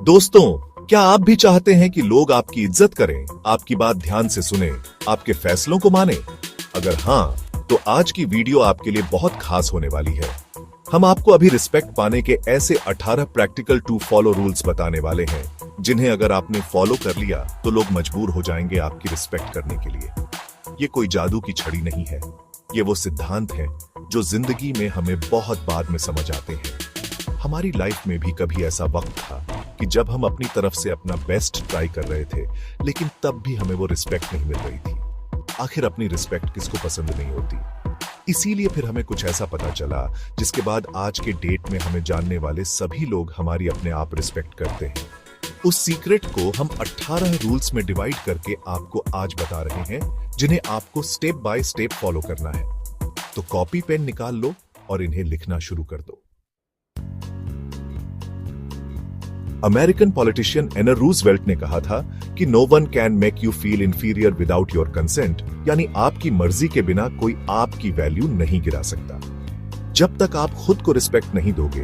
दोस्तों, क्या आप भी चाहते हैं कि लोग आपकी इज्जत करें, आपकी बात ध्यान से सुने, आपके फैसलों को माने? अगर हाँ, तो आज की वीडियो आपके लिए बहुत खास होने वाली है। हम आपको अभी रिस्पेक्ट पाने के ऐसे 18 प्रैक्टिकल टू फॉलो रूल्स बताने वाले हैं, जिन्हें अगर आपने फॉलो कर लिया तो लोग मजबूर हो जाएंगे आपकी रिस्पेक्ट करने के लिए। ये कोई जादू की छड़ी नहीं है, ये वो सिद्धांत है जो जिंदगी में हमें बहुत बाद में समझ आते हैं। हमारी लाइफ में भी कभी ऐसा वक्त था कि जब हम अपनी तरफ से अपना बेस्ट ट्राई कर रहे थे, लेकिन तब भी हमें वो रिस्पेक्ट नहीं मिल रही थी। आखिर अपनी रिस्पेक्ट किसको पसंद नहीं होती? इसीलिए फिर हमें कुछ ऐसा पता चला जिसके बाद आज के डेट में हमें जानने वाले सभी लोग हमारी अपने आप रिस्पेक्ट करते हैं। उस सीक्रेट को हम 18 रूल्स में डिवाइड करके आपको आज बता रहे हैं, जिन्हें आपको स्टेप बाय स्टेप फॉलो करना है। तो कॉपी पेन निकाल लो और इन्हें लिखना शुरू कर दो। अमेरिकन पॉलिटिशियन एलेन रूजवेल्ट ने कहा था कि no one can make you feel inferior without your consent, यानी आपकी मर्जी के बिना कोई आपकी वैल्यू नहीं गिरा सकता। जब तक आप खुद को रिस्पेक्ट नहीं दोगे,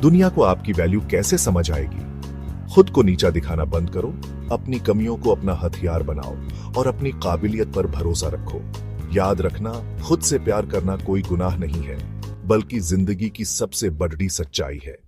दुनिया को आपकी वैल्यू कैसे समझ आएगी? खुद को नीचा दिखाना बंद करो, अपनी कमियों को अपना हथियार बनाओ और अपनी काबिलियत पर भरोसा रखो। याद रखना, खुद से प्यार करना कोई गुनाह नहीं है, बल्कि जिंदगी की सबसे बड़ी सच्चाई है।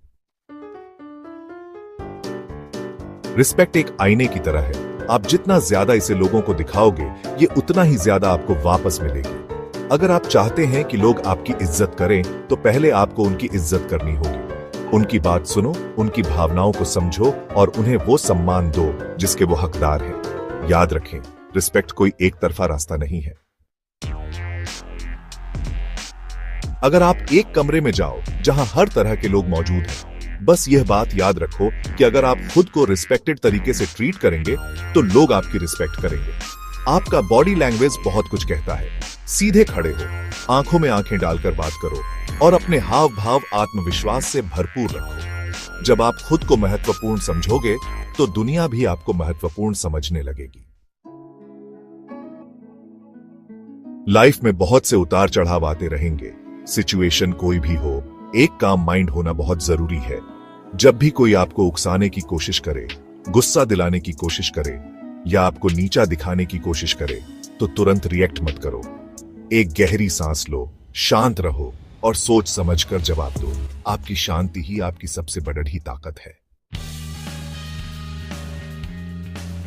रिस्पेक्ट एक आईने की तरह है। आप जितना ज्यादा इसे लोगों को दिखाओगे, ये उतना ही ज्यादा आपको वापस मिलेगी। अगर आप चाहते हैं कि लोग आपकी इज्जत करें, तो पहले आपको उनकी इज्जत करनी होगी। उनकी बात सुनो, उनकी भावनाओं को समझो और उन्हें वो सम्मान दो जिसके वो हकदार हैं। याद रखें, रिस्पेक्ट कोई एक तरफा रास्ता नहीं है। अगर आप एक कमरे में जाओ जहां हर तरह के लोग मौजूद हैं, बस यह बात याद रखो कि अगर आप खुद को रिस्पेक्टेड तरीके से ट्रीट करेंगे, तो लोग आपकी रिस्पेक्ट करेंगे। आपका बॉडी लैंग्वेज बहुत कुछ कहता है। सीधे खड़े हो, आंखों में आंखें डालकर बात करो और अपने हाव भाव आत्मविश्वास से भरपूर रखो। जब आप खुद को महत्वपूर्ण समझोगे, तो दुनिया भी आपको महत्वपूर्ण समझने लगेगी। लाइफ में बहुत से उतार चढ़ाव आते रहेंगे। सिचुएशन कोई भी हो, एक काम माइंड होना बहुत जरूरी है। जब भी कोई आपको उकसाने की कोशिश करे, गुस्सा दिलाने की कोशिश करे या आपको नीचा दिखाने की कोशिश करे, तो तुरंत रिएक्ट मत करो। एक गहरी सांस लो, शांत रहो और सोच समझकर जवाब दो। आपकी शांति ही आपकी सबसे बड़ी ताकत है।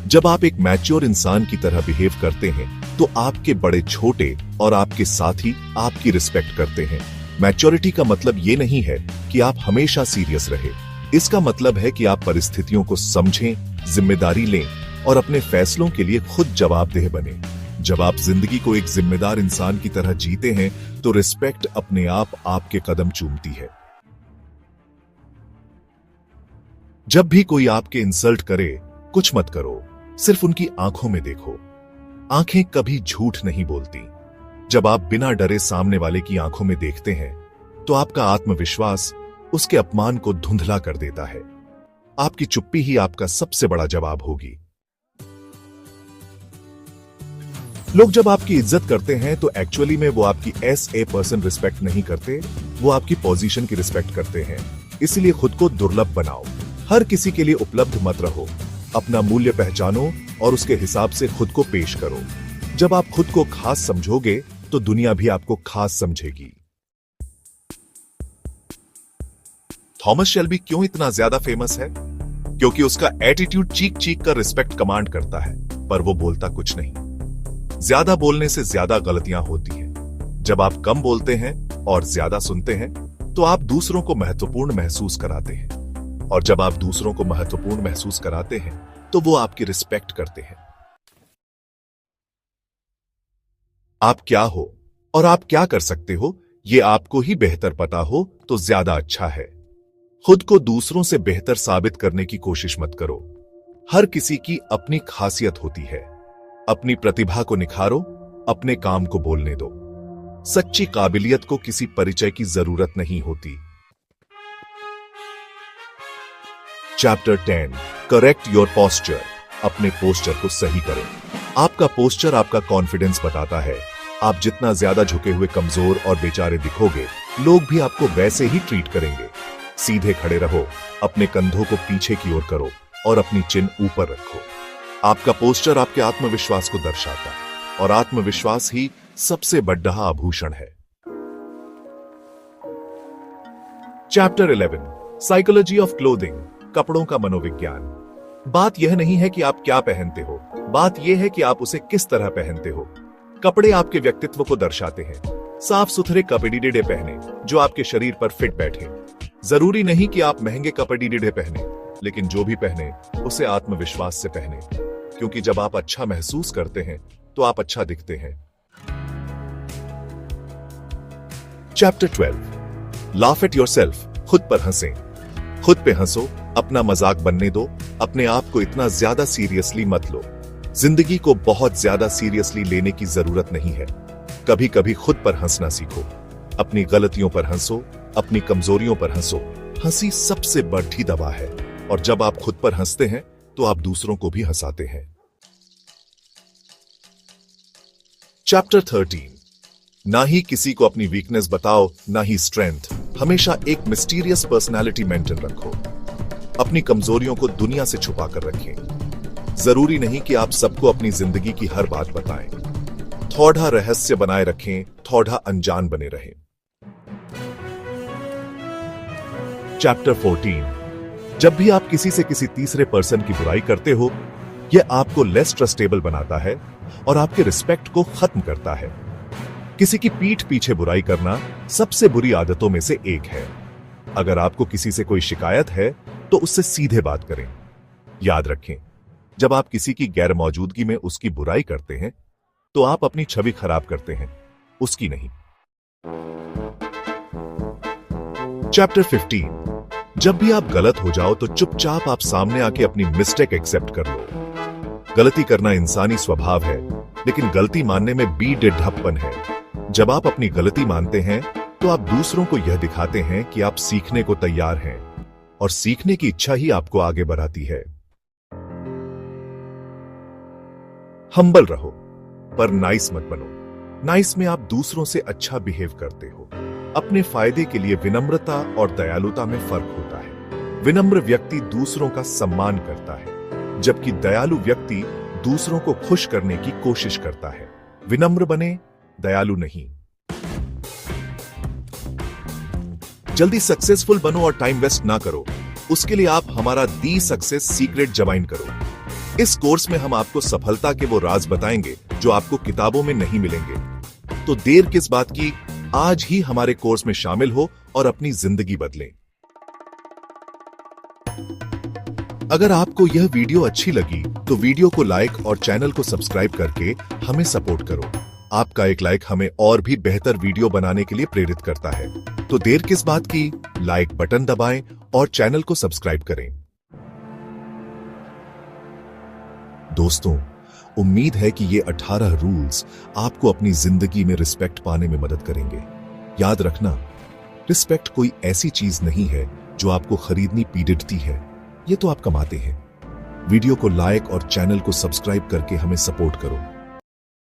जब आप एक मैच्योर इंसान की तरह बिहेव करते हैं, तो आपके बड़े छोटे और आपके साथी आपकी रिस्पेक्ट करते हैं। मैच्योरिटी का मतलब ये नहीं है कि आप हमेशा सीरियस रहे। इसका मतलब है कि आप परिस्थितियों को समझें, जिम्मेदारी लें और अपने फैसलों के लिए खुद जवाबदेह बने। जब आप जिंदगी को एक जिम्मेदार इंसान की तरह जीते हैं, तो रिस्पेक्ट अपने आप आपके कदम चूमती है। जब भी कोई आपके इंसल्ट करे, कुछ मत करो, सिर्फ उनकी आंखों में देखो। आंखें कभी झूठ नहीं बोलती। जब आप बिना डरे सामने वाले की आंखों में देखते हैं, तो आपका आत्मविश्वास उसके अपमान को धुंधला कर देता है। आपकी चुप्पी ही आपका सबसे बड़ा जवाब होगी। लोग जब आपकी इज्जत करते हैं, तो एक्चुअली में वो आपकी एज ए पर्सन रिस्पेक्ट नहीं करते, वो आपकी पोजीशन की रिस्पेक्ट करते हैं। इसलिए खुद को दुर्लभ बनाओ। हर किसी के लिए उपलब्ध मत रहो। अपना मूल्य पहचानो और उसके हिसाब से खुद को पेश करो। जब आप खुद को खास समझोगे, तो दुनिया भी आपको खास समझेगी। थॉमस शेल्बी क्यों इतना ज्यादा फेमस है? क्योंकि उसका एटीट्यूड चीख चीख कर रिस्पेक्ट कमांड करता है, पर वो बोलता कुछ नहीं। ज्यादा बोलने से ज्यादा गलतियां होती हैं। जब आप कम बोलते हैं और ज्यादा सुनते हैं, तो आप दूसरों को महत्वपूर्ण महसूस कराते हैं। और जब आप दूसरों को महत्वपूर्ण महसूस कराते हैं, तो वो आपकी रिस्पेक्ट करते हैं। आप क्या हो और आप क्या कर सकते हो, ये आपको ही बेहतर पता हो तो ज्यादा अच्छा है। खुद को दूसरों से बेहतर साबित करने की कोशिश मत करो। हर किसी की अपनी खासियत होती है। अपनी प्रतिभा को निखारो, अपने काम को बोलने दो। सच्ची काबिलियत को किसी परिचय की जरूरत नहीं होती। Chapter 10, correct your posture. अपने पोस्चर को सही करें। आपका पोस्चर आपका कॉन्फिडेंस बताता है। आप जितना ज्यादा झुके हुए, कमजोर और बेचारे दिखोगे, लोग भी आपको वैसे ही ट्रीट करेंगे। सीधे खड़े रहो, अपने कंधों को पीछे की ओर करो और अपनी चिन ऊपर रखो। आपका पोस्चर आपके आत्मविश्वास को दर्शाता है और आत्मविश्वास ही सबसे बड़ा आभूषण है। चैप्टर 11 साइकोलॉजी ऑफ क्लोथिंग, कपड़ों का मनोविज्ञान। बात यह नहीं है कि आप क्या पहनते हो, बात यह है कि आप उसे किस तरह पहनते हो। कपड़े आपके व्यक्तित्व को दर्शाते हैं। साफ सुथरे कपड़े पहने जो आपके शरीर पर फिट बैठे। जरूरी नहीं कि आप महंगे कपड़े पहने, लेकिन जो भी पहने उसे आत्मविश्वास से पहने, क्योंकि जब आप अच्छा महसूस करते हैं तो आप अच्छा दिखते हैं। चैप्टर 12 लाफ एट योरसेल्फ, खुद पर हंसें। खुद पे हंसो, अपना मजाक बनने दो, अपने आप को इतना ज्यादा सीरियसली मत लो। जिंदगी को बहुत ज्यादा सीरियसली लेने की जरूरत नहीं है। कभी कभी खुद पर हंसना सीखो। अपनी गलतियों पर हंसो, अपनी कमजोरियों पर हंसो। हंसी सबसे बड़ी दवा है और जब आप खुद पर हंसते हैं तो आप दूसरों को भी हंसाते हैं। चैप्टर 13 ना ही किसी को अपनी वीकनेस बताओ, ना ही स्ट्रेंथ। हमेशा एक मिस्टीरियस पर्सनालिटी मेंटेन रखो। अपनी कमजोरियों को दुनिया से छुपा कर रखें। जरूरी नहीं कि आप सबको अपनी जिंदगी की हर बात बताएं। थोड़ा रहस्य बनाए रखें, थोड़ा अनजान बने रहें। चैप्टर 14 जब भी आप किसी से किसी तीसरे पर्सन की बुराई करते हो, यह आपको लेस ट्रस्टेबल बनाता है और आपके रिस्पेक्ट को खत्म करता है। किसी की पीठ पीछे बुराई करना सबसे बुरी आदतों में से एक है। अगर आपको किसी से कोई शिकायत है तो उससे सीधे बात करें। याद रखें, जब आप किसी की गैर मौजूदगी में उसकी बुराई करते हैं तो आप अपनी छवि खराब करते हैं, उसकी नहीं। चैप्टर 15 जब भी आप गलत हो जाओ तो चुपचाप आप सामने आके अपनी मिस्टेक एक्सेप्ट कर लो। गलती करना इंसानी स्वभाव है, लेकिन गलती मानने में भी ढप्पन है। जब आप अपनी गलती मानते हैं तो आप दूसरों को यह दिखाते हैं कि आप सीखने को तैयार हैं और सीखने की इच्छा ही आपको आगे बढ़ाती है। हम्बल रहो पर नाइस मत बनो। नाइस में आप दूसरों से अच्छा बिहेव करते हो। अपने फायदे के लिए विनम्रता और दयालुता में फर्क होता है। विनम्र व्यक्ति दूसरों का सम्मान करता है, जबकि दयालु व्यक्ति दूसरों को खुश करने की कोशिश करता है। विनम्र बने, दयालु नहीं। जल्दी सक्सेसफुल बनो और टाइम वेस्ट ना करो। उसके लिए आप हमारा दी सक्सेस सीक्रेट ज्वाइन करो। इस कोर्स में हम आपको सफलता के वो राज बताएंगे जो आपको किताबों में नहीं मिलेंगे। तो देर किस बात की, आज ही हमारे कोर्स में शामिल हो और अपनी जिंदगी बदलें। अगर आपको यह वीडियो अच्छी लगी तो वीडियो को लाइक और चैनल को सब्सक्राइब करके हमें सपोर्ट करो। आपका एक लाइक हमें और भी बेहतर वीडियो बनाने के लिए प्रेरित करता है। तो देर किस बात की, लाइक बटन दबाएं और चैनल को सब्सक्राइब करें। दोस्तों, उम्मीद है कि ये 18 रूल्स आपको अपनी जिंदगी में रिस्पेक्ट पाने में मदद करेंगे। याद रखना, रिस्पेक्ट कोई ऐसी चीज नहीं है जो आपको खरीदनी पीड़ती है, ये तो आप कमाते हैं। वीडियो को लाइक और चैनल को सब्सक्राइब करके हमें सपोर्ट करो।